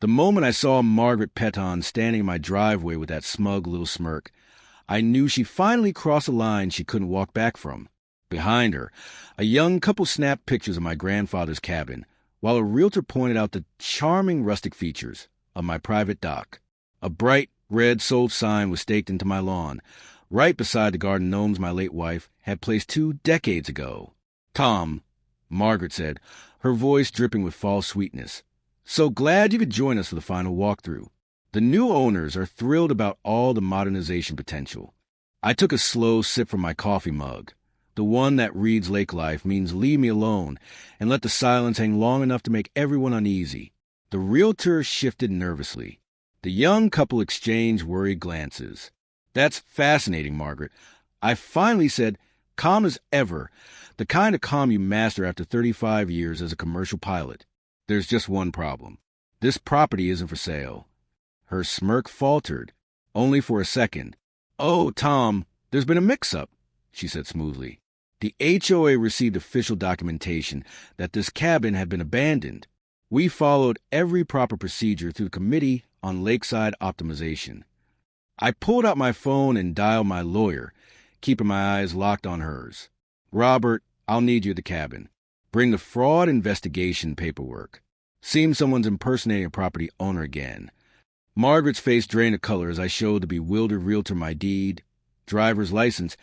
The moment I saw Margaret Petton standing in my driveway with that smug little smirk, I knew she finally crossed a line she couldn't walk back from. Behind her, a young couple snapped pictures of my grandfather's cabin, while a realtor pointed out the charming rustic features of my private dock. A bright red sold sign was staked into my lawn, right beside the garden gnomes my late wife had placed 2 decades ago. "Tom," Margaret said, her voice dripping with false sweetness, "so glad you could join us for the final walkthrough. The new owners are thrilled about all the modernization potential." I took a slow sip from my coffee mug. The one that reads lake life means leave me alone and let the silence hang long enough to make everyone uneasy. The realtor shifted nervously. The young couple exchanged worried glances. "That's fascinating, Margaret." I finally said, calm as ever, the kind of calm you master after 35 years as a commercial pilot. "There's just one problem. This property isn't for sale." Her smirk faltered, only for a second. "Oh, Tom, there's been a mix-up," she said smoothly. "The HOA received official documentation that this cabin had been abandoned. We followed every proper procedure through the Committee on Lakeside Optimization." I pulled out my phone and dialed my lawyer, keeping my eyes locked on hers. "Robert, I'll need you at the cabin. Bring the fraud investigation paperwork. Seems someone's impersonating a property owner again." Margaret's face drained of color as I showed the bewildered realtor my deed, driver's license,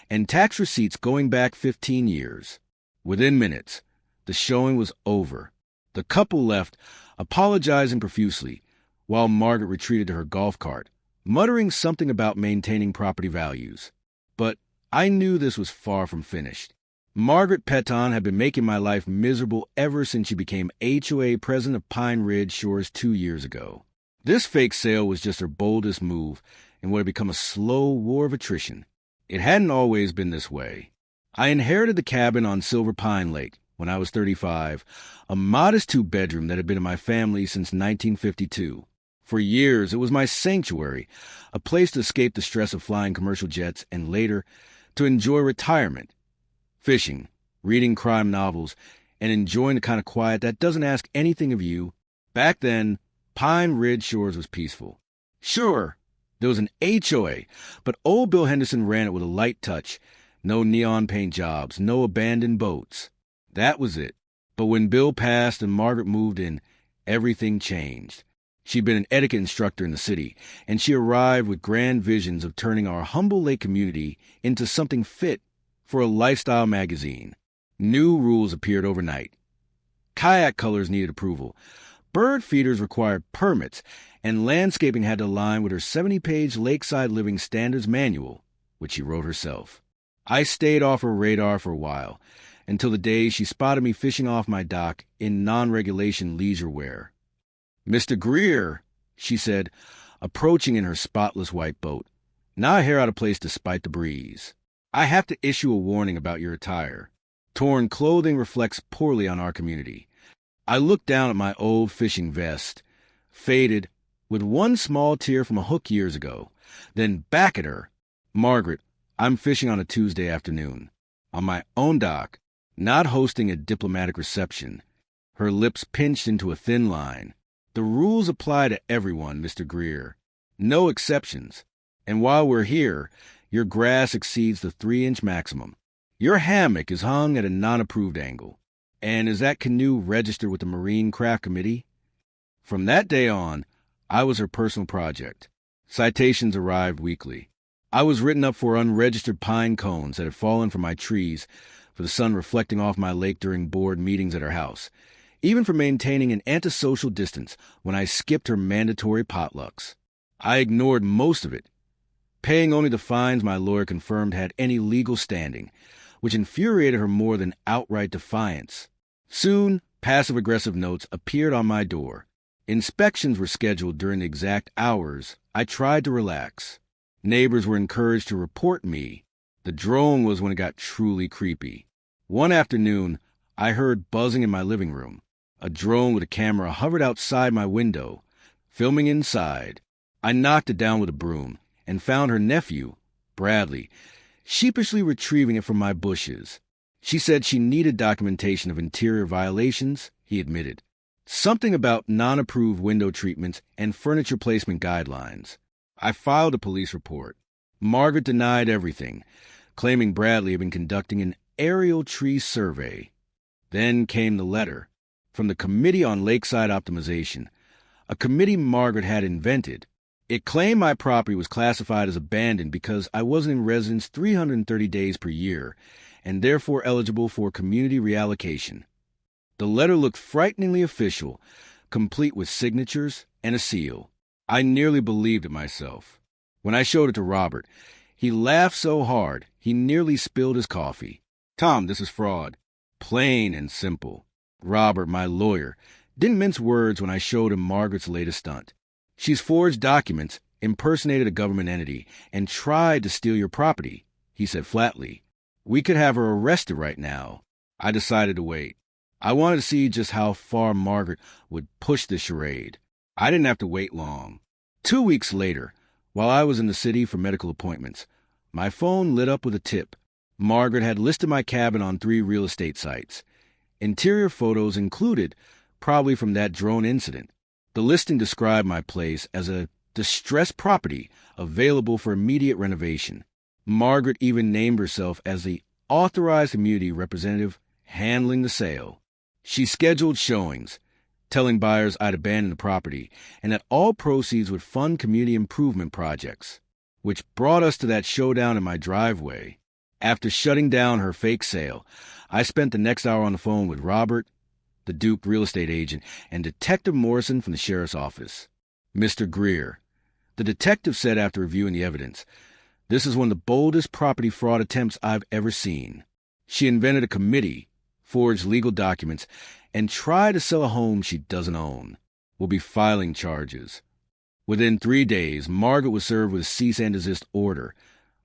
and tax receipts going back 15 years. Within minutes, the showing was over. The couple left, apologizing profusely, while Margaret retreated to her golf cart, muttering something about maintaining property values. But I knew this was far from finished. Margaret Petton had been making my life miserable ever since she became HOA president of Pine Ridge Shores 2 years ago. This fake sale was just her boldest move in what had become a slow war of attrition. It hadn't always been this way. I inherited the cabin on Silver Pine Lake when I was 35, a modest 2-bedroom that had been in my family since 1952. For years, it was my sanctuary, a place to escape the stress of flying commercial jets and later to enjoy retirement, fishing, reading crime novels, and enjoying the kind of quiet that doesn't ask anything of you. Back then, Pine Ridge Shores was peaceful. Sure, there was an HOA, but old Bill Henderson ran it with a light touch. No neon paint jobs, no abandoned boats. That was it. But when Bill passed and Margaret moved in, everything changed. She'd been an etiquette instructor in the city, and she arrived with grand visions of turning our humble lake community into something fit for a lifestyle magazine. New rules appeared overnight. Kayak colors needed approval. Bird feeders required permits, and landscaping had to align with her 70-page Lakeside Living Standards Manual, which she wrote herself. I stayed off her radar for a while, until the day she spotted me fishing off my dock in non-regulation leisure wear. "Mr. Greer," she said, approaching in her spotless white boat. "Now I hear out of place despite the breeze. I have to issue a warning about your attire. Torn clothing reflects poorly on our community." I looked down at my old fishing vest, faded, with one small tear from a hook years ago, then back at her. "Margaret, I'm fishing on a Tuesday afternoon, on my own dock, not hosting a diplomatic reception." Her lips pinched into a thin line. "The rules apply to everyone, Mr. Greer. No exceptions. And while we're here, your grass exceeds the 3-inch maximum. Your hammock is hung at a non-approved angle. And is that canoe registered with the Marine Craft Committee?" From that day on, I was her personal project. Citations arrived weekly. I was written up for unregistered pine cones that had fallen from my trees, for the sun reflecting off my lake during board meetings at her house, even for maintaining an antisocial distance when I skipped her mandatory potlucks. I ignored most of it, paying only the fines my lawyer confirmed had any legal standing, which infuriated her more than outright defiance. Soon, passive-aggressive notes appeared on my door. Inspections were scheduled during the exact hours I tried to relax. Neighbors were encouraged to report me. The drone was when it got truly creepy. One afternoon, I heard buzzing in my living room. A drone with a camera hovered outside my window, filming inside. I knocked it down with a broom and found her nephew, Bradley, sheepishly retrieving it from my bushes. She said she needed documentation of interior violations, he admitted. Something about non-approved window treatments and furniture placement guidelines. I filed a police report. Margaret denied everything, claiming Bradley had been conducting an aerial tree survey. Then came the letter from the Committee on Lakeside Optimization, a committee Margaret had invented. It claimed my property was classified as abandoned because I wasn't in residence 330 days per year and therefore eligible for community reallocation. The letter looked frighteningly official, complete with signatures and a seal. I nearly believed it myself. When I showed it to Robert, he laughed so hard he nearly spilled his coffee. "Tom, this is fraud. Plain and simple." Robert, my lawyer, didn't mince words when I showed him Margaret's latest stunt. "She's forged documents, impersonated a government entity, and tried to steal your property," he said flatly. "We could have her arrested right now." I decided to wait. I wanted to see just how far Margaret would push this charade. I didn't have to wait long. 2 weeks later, while I was in the city for medical appointments, my phone lit up with a tip. Margaret had listed my cabin on 3 real estate sites. Interior photos included, probably from that drone incident. The listing described my place as a distressed property available for immediate renovation. Margaret even named herself as the authorized community representative handling the sale. She scheduled showings, telling buyers I'd abandon the property and that all proceeds would fund community improvement projects, which brought us to that showdown in my driveway. After shutting down her fake sale, I spent the next hour on the phone with Robert, the duped real estate agent, and Detective Morrison from the sheriff's office. "Mr. Greer," the detective said after reviewing the evidence, "this is one of the boldest property fraud attempts I've ever seen. She invented a committee, forged legal documents, and tried to sell a home she doesn't own. We'll be filing charges." Within 3 days, Margaret was served with a cease and desist order,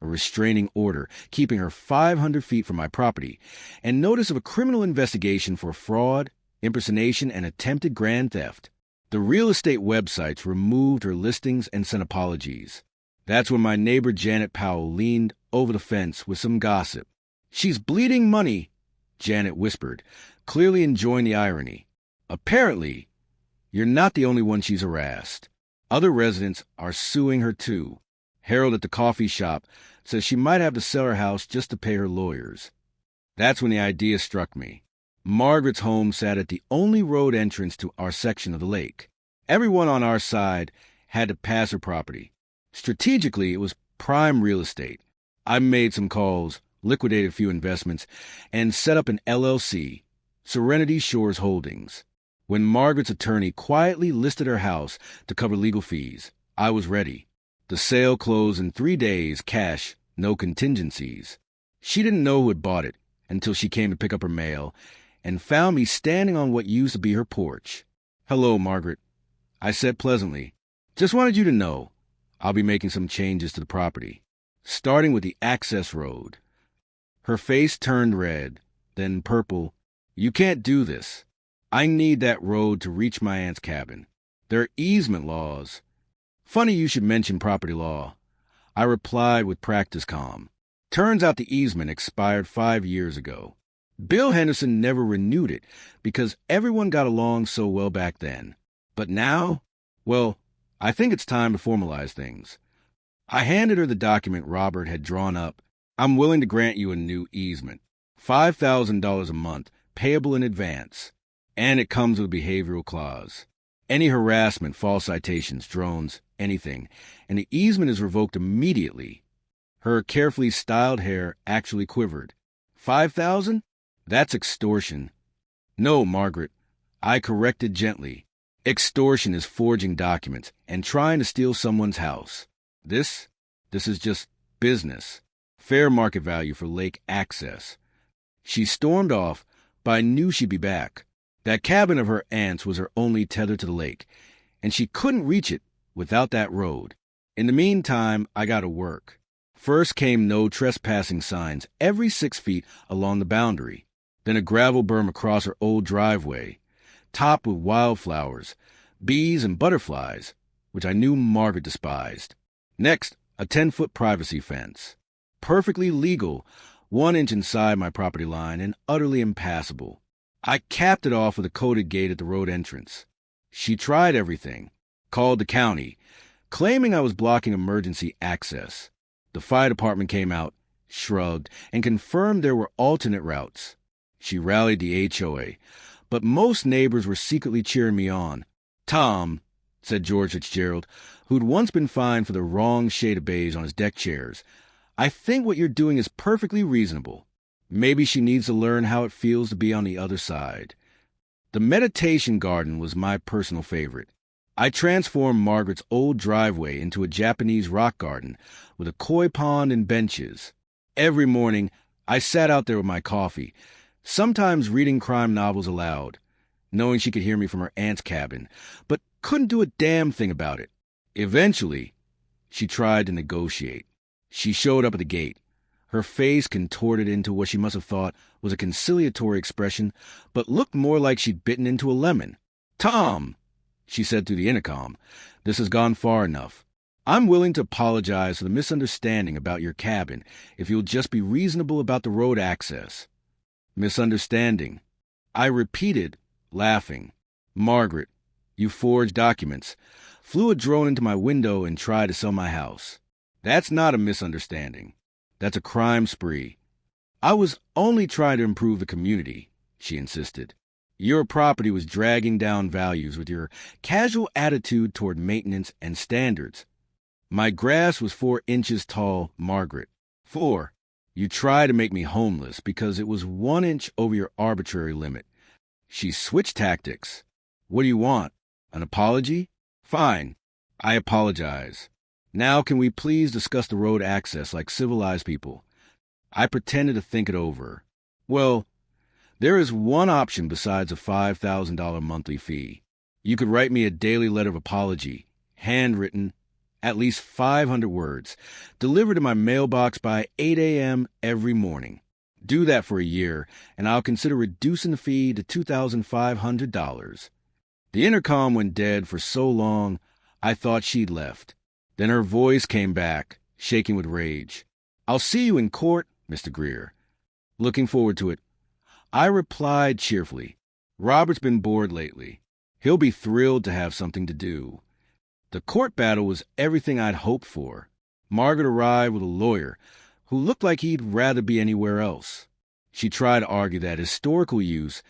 a restraining order keeping her 500 feet from my property, and notice of a criminal investigation for fraud, impersonation, and attempted grand theft. The real estate websites removed her listings and sent apologies. That's when my neighbor Janet Powell leaned over the fence with some gossip. "She's bleeding money," Janet whispered, clearly enjoying the irony. "Apparently, you're not the only one she's harassed. Other residents are suing her too. Harold at the coffee shop says she might have to sell her house just to pay her lawyers." That's when the idea struck me. Margaret's home sat at the only road entrance to our section of the lake. Everyone on our side had to pass her property. Strategically, it was prime real estate. I made some calls, liquidated a few investments, and set up an LLC, Serenity Shores Holdings. When Margaret's attorney quietly listed her house to cover legal fees, I was ready. The sale closed in 3 days, cash, no contingencies. She didn't know who had bought it until she came to pick up her mail and found me standing on what used to be her porch. "Hello, Margaret," I said pleasantly. "Just wanted you to know I'll be making some changes to the property, starting with the access road." Her face turned red, then purple. "You can't do this. I need that road to reach my aunt's cabin. There are easement laws." "Funny you should mention property law," I replied with practiced calm. Turns out the easement expired 5 years ago. Bill Henderson never renewed it because everyone got along so well back then. But now, well, I think it's time to formalize things. I handed her the document Robert had drawn up. "I'm willing to grant you a new easement. $5,000 a month, payable in advance. And it comes with a behavioral clause. Any harassment, false citations, drones, anything, and the easement is revoked immediately." Her carefully styled hair actually quivered. "5,000? That's extortion." "No, Margaret," I corrected gently. "Extortion is forging documents and trying to steal someone's house. This is just business. Fair market value for lake access." She stormed off, but I knew she'd be back. That cabin of her aunt's was her only tether to the lake, and she couldn't reach it without that road. In the meantime, I got to work. First came no trespassing signs every 6 feet along the boundary, then a gravel berm across her old driveway, topped with wildflowers, bees, and butterflies, which I knew Margaret despised. Next, a 10-foot privacy fence. Perfectly legal, 1 inch inside my property line and utterly impassable. I capped it off with a coded gate at the road entrance. She tried everything, called the county, claiming I was blocking emergency access. The fire department came out, shrugged, and confirmed there were alternate routes. She rallied the HOA, but most neighbors were secretly cheering me on. "Tom," said George Fitzgerald, who'd once been fined for the wrong shade of beige on his deck chairs, "I think what you're doing is perfectly reasonable. Maybe she needs to learn how it feels to be on the other side." The meditation garden was my personal favorite. I transformed Margaret's old driveway into a Japanese rock garden with a koi pond and benches. Every morning, I sat out there with my coffee, sometimes reading crime novels aloud, knowing she could hear me from her aunt's cabin, but couldn't do a damn thing about it. Eventually, she tried to negotiate. She showed up at the gate. Her face contorted into what she must have thought was a conciliatory expression, but looked more like she'd bitten into a lemon. "Tom," she said through the intercom, "this has gone far enough. I'm willing to apologize for the misunderstanding about your cabin if you'll just be reasonable about the road access." "Misunderstanding," I repeated, laughing. "Margaret, you forged documents, flew a drone into my window, and tried to sell my house. That's not a misunderstanding. That's a crime spree." "I was only trying to improve the community," she insisted. "Your property was dragging down values with your casual attitude toward maintenance and standards." "My grass was 4 inches tall, Margaret. 4. You tried to make me homeless because it was 1 inch over your arbitrary limit." She switched tactics. "What do you want? An apology? Fine. I apologize. Now can we please discuss the road access like civilized people?" I pretended to think it over. "Well, there is one option besides a $5,000 monthly fee. You could write me a daily letter of apology, handwritten, at least 500 words, delivered in my mailbox by 8 a.m. every morning. Do that for a year, and I'll consider reducing the fee to $2,500. The intercom went dead for so long, I thought she'd left. Then her voice came back, shaking with rage. "I'll see you in court, Mr. Greer." "Looking forward to it." I replied cheerfully. "Robert's been bored lately. He'll be thrilled to have something to do." The court battle was everything I'd hoped for. Margaret arrived with a lawyer who looked like he'd rather be anywhere else. She tried to argue that historical use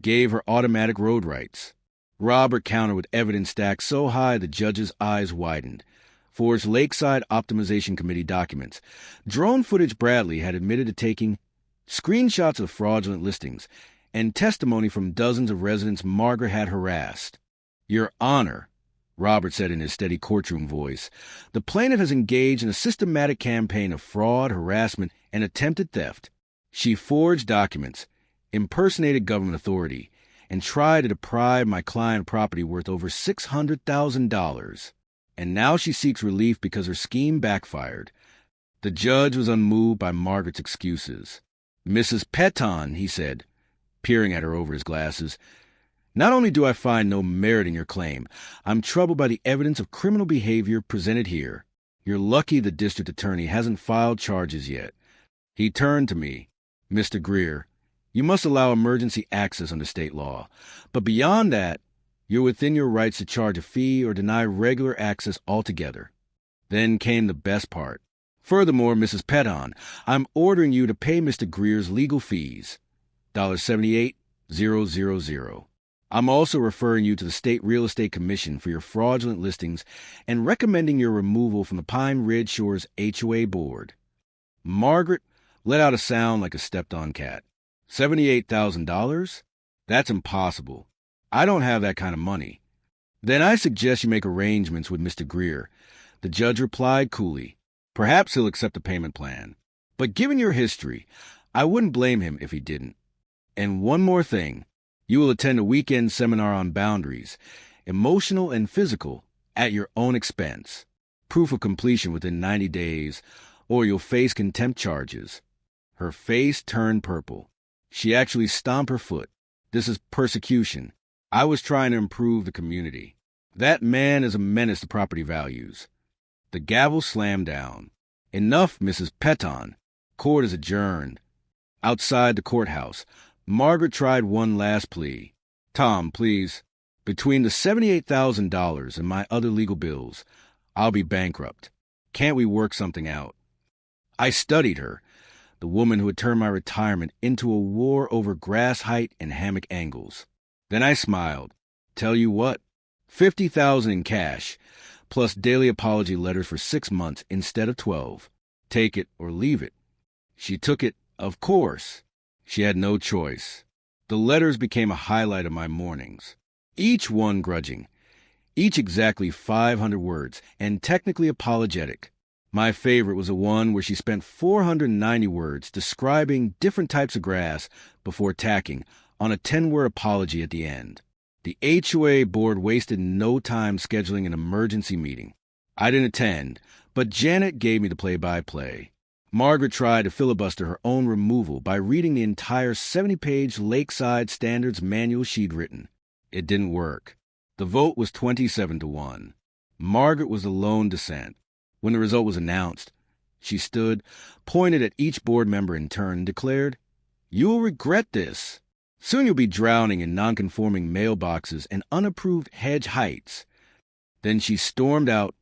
gave her automatic road rights. Robert countered with evidence stacked so high the judge's eyes widened. Forged Lakeside Optimization Committee documents. Drone footage Bradley had admitted to taking, screenshots of fraudulent listings, and testimony from dozens of residents Margaret had harassed. "Your Honor," Robert said in his steady courtroom voice, "the plaintiff has engaged in a systematic campaign of fraud, harassment, and attempted theft. She forged documents, impersonated government authority, and tried to deprive my client property worth over $600,000. And now she seeks relief because her scheme backfired." The judge was unmoved by Margaret's excuses. "Mrs. Peton," he said, peering at her over his glasses, "not only do I find no merit in your claim, I'm troubled by the evidence of criminal behavior presented here. You're lucky the district attorney hasn't filed charges yet." He turned to me. "Mr. Greer, you must allow emergency access under state law. But beyond that, you're within your rights to charge a fee or deny regular access altogether." Then came the best part. "Furthermore, Mrs. Peton, I'm ordering you to pay Mr. Greer's legal fees, $78,000. I'm also referring you to the State Real Estate Commission for your fraudulent listings and recommending your removal from the Pine Ridge Shores HOA board." Margaret let out a sound like a stepped-on cat. $78,000? That's impossible. I don't have that kind of money. "Then I suggest you make arrangements with Mr. Greer." The judge replied coolly. "Perhaps he'll accept a payment plan. But given your history, I wouldn't blame him if he didn't. And one more thing. You will attend a weekend seminar on boundaries, emotional and physical, at your own expense. Proof of completion within 90 days, or you'll face contempt charges." Her face turned purple. She actually stomped her foot. "This is persecution. I was trying to improve the community. That man is a menace to property values." The gavel slammed down. "Enough, Mrs. Peton. Court is adjourned." Outside the courthouse, Margaret tried one last plea. Tom, please. Between the $78,000 and my other legal bills, I'll be bankrupt. Can't we work something out? I studied her, the woman who had turned my retirement into a war over grass height and hammock angles. Then I smiled. Tell you what, $50,000 in cash, plus daily apology letters for 6 months instead of 12. Take it or leave it. She took it, of course. She had no choice. The letters became a highlight of my mornings. Each one grudging. Each exactly 500 words, and technically apologetic. My favorite was the one where she spent 490 words describing different types of grass before tacking on a 10-word apology at the end. The HOA board wasted no time scheduling an emergency meeting. I didn't attend, but Janet gave me the play-by-play. Margaret tried to filibuster her own removal by reading the entire 70-page Lakeside Standards manual she'd written. It didn't work. The vote was 27-1. Margaret was the lone dissent. When the result was announced, she stood, pointed at each board member in turn, and declared, "You will regret this. Soon you'll be drowning in nonconforming mailboxes and unapproved hedge heights." Then she stormed out,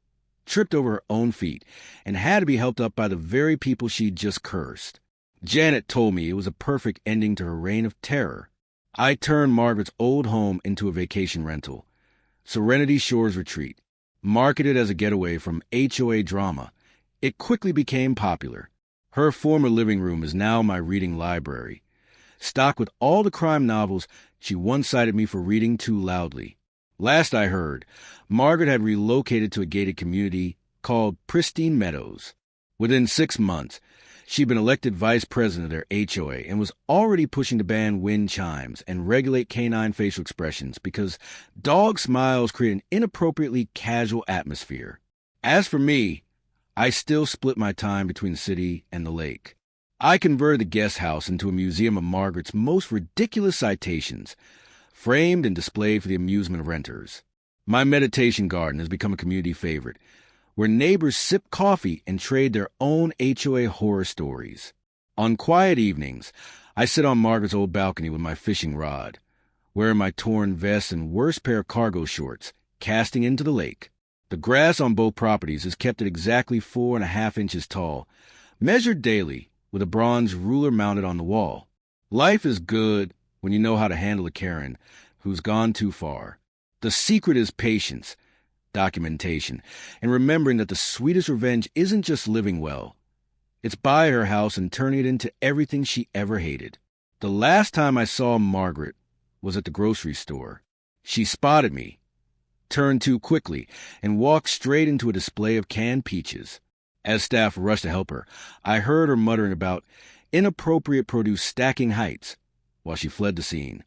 tripped over her own feet, and had to be helped up by the very people she'd just cursed. Janet told me it was a perfect ending to her reign of terror. I turned Margaret's old home into a vacation rental, Serenity Shores Retreat. Marketed as a getaway from HOA drama, it quickly became popular. Her former living room is now my reading library, stocked with all the crime novels she once cited me for reading too loudly. Last I heard, Margaret had relocated to a gated community called Pristine Meadows. Within 6 months, she'd been elected vice president of their HOA and was already pushing to ban wind chimes and regulate canine facial expressions because dog smiles create an inappropriately casual atmosphere. As for me, I still split my time between the city and the lake. I converted the guest house into a museum of Margaret's most ridiculous citations, framed and displayed for the amusement of renters. My meditation garden has become a community favorite, where neighbors sip coffee and trade their own HOA horror stories. On quiet evenings, I sit on Margaret's old balcony with my fishing rod, wearing my torn vest and worst pair of cargo shorts, casting into the lake. The grass on both properties is kept at exactly 4.5 inches tall, measured daily with a bronze ruler mounted on the wall. Life is good when you know how to handle a Karen who's gone too far. The secret is patience, documentation, and remembering that the sweetest revenge isn't just living well. It's buying her house and turning it into everything she ever hated. The last time I saw Margaret was at the grocery store. She spotted me, turned too quickly, and walked straight into a display of canned peaches. As staff rushed to help her, I heard her muttering about inappropriate produce stacking heights while she fled the scene.